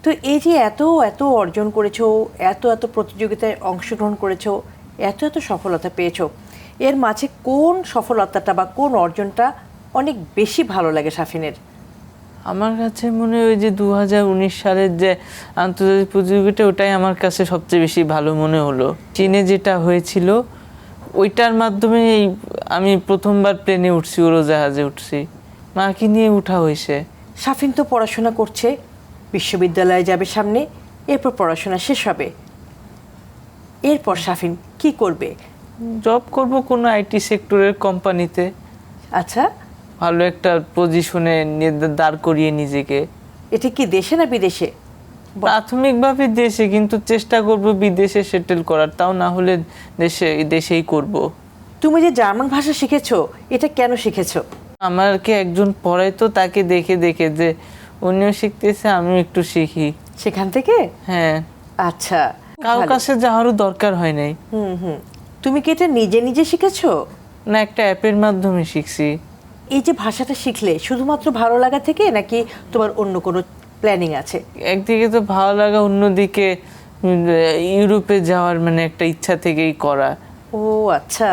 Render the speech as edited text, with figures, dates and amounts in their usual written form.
তো এই যে এত এত অর্জন করেছো, এত এত প্রতিযোগিতায় অংশগ্রহণ করেছো, এত এত সফলতা পেয়েছো, এর মাঝে কোন সফলতাটা বা কোন অর্জনটা অনেক বেশি ভালো লাগে শাফিনের? আমার কাছে মনে হয় ওই যে 2019 সালের যে আন্তর্জাতিক প্রতিযোগিতা, ওটাই আমার কাছে সবচেয়ে বেশি ভালো মনে হলো। চীনে যেটা হয়েছিল ওইটার মাধ্যমে আমি প্রথমবার প্লেনে উঠছি, উড়োজাহাজে উঠছি, মাকে নিয়ে উঠা হয়েছে। শাফিন তো পড়াশোনা করছে, বিশ্ববিদ্যালয়ে যাবে সামনে, এরপর পড়াশোনা শেষ হবে, এরপর শাফিন কি করবে? জব করব কোনো আইটি সেক্টরের কোম্পানিতে, আচ্ছা, ভালো একটা পজিশনে দাঁড় করিয়ে নিজেকে। এটা কি দেশে না বিদেশে? প্রাথমিকভাবে দেশে, কিন্তু চেষ্টা করব বিদেশে সেটেল করার, তাও না হলে দেশেই করব। তুমি যে জার্মান ভাষা শিখেছো, এটা কেন শিখেছো? আমাকে একজন পড়াইতো, তাকে দেখে দেখে যে উনিও শিখতেছে আমিও একটু শিখি, সেখান থেকে? হ্যাঁ। আচ্ছা, কারো ভালো। কাছে যাওয়ারও দরকার হয় নাই। হুম। তুমি কি এটা নিজে নিজে শিখেছো? না, একটা অ্যাপের মাধ্যমে শিখছি। এই যে ভাষাটা শিখলে শুধুমাত্র ভালো লাগা থেকে, নাকি তোমার অন্য কোনো প্ল্যানিং আছে? একদিকে তো ভালো লাগা, অন্যদিকে ইউরোপে যাওয়ার মানে একটা ইচ্ছা থেকেই করা। ও আচ্ছা,